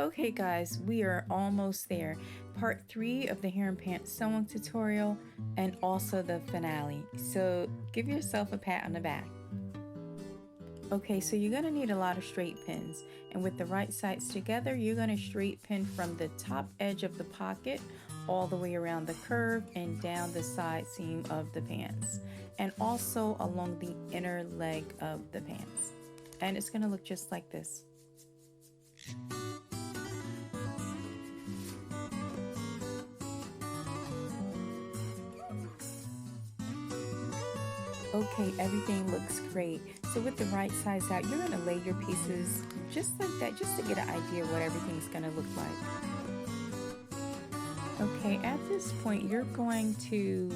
Okay guys, we are almost there. Part 3 of the Harem Pant sewing tutorial and also the finale. So give yourself a pat on the back. Okay, so you're going to need a lot of straight pins, and with the right sides together, you're going to straight pin from the top edge of the pocket all the way around the curve and down the side seam of the pants, and also along the inner leg of the pants. And it's going to look just like this. Okay, everything looks great. So with the right size out, you're going to lay your pieces just like that, just to get an idea of what everything's going to look like. Okay, at this point, you're going to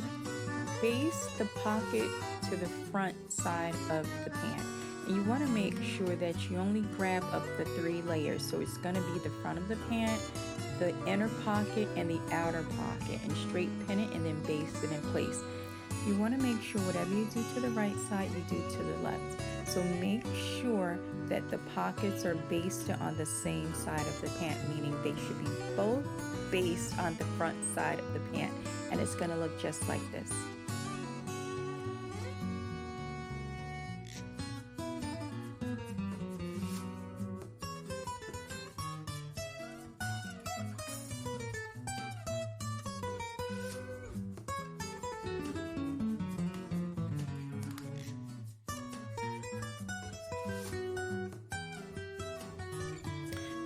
base the pocket to the front side of the pant. And you want to make sure that you only grab up the 3 layers. So it's going to be the front of the pant, the inner pocket, and the outer pocket, and straight pin it and then base it in place. You want to make sure whatever you do to the right side, you do to the left. So make sure that the pockets are based on the same side of the pant, meaning they should be both based on the front side of the pant. And it's going to look just like this.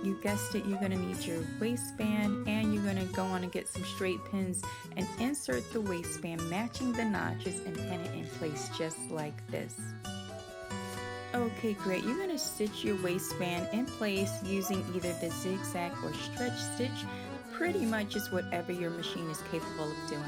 You guessed it, you're going to need your waistband, and you're going to go on and get some straight pins and insert the waistband matching the notches and pin it in place just like this. Okay, great. You're going to stitch your waistband in place using either the zigzag or stretch stitch. Pretty much is whatever your machine is capable of doing.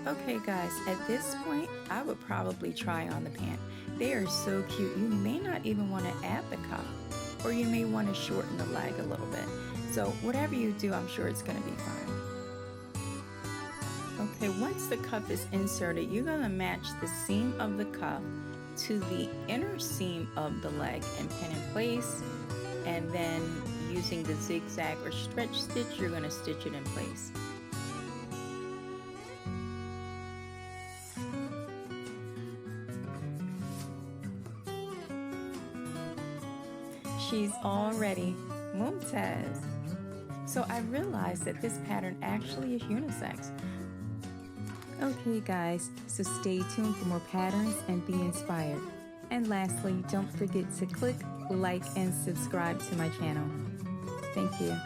Okay guys, at this point, I would probably try on the pant. They are so cute. You may not even want to add the cuff, or you may want to shorten the leg a little bit. So whatever you do, I'm sure it's going to be fine. Okay, once the cuff is inserted, you're going to match the seam of the cuff to the inner seam of the leg and pin in place. And then using the zigzag or stretch stitch, you're going to stitch it in place. She's all ready. Mumtaz. So I realized that this pattern actually is unisex. Okay guys, so stay tuned for more patterns and be inspired. And lastly, don't forget to click, like, and subscribe to my channel. Thank you.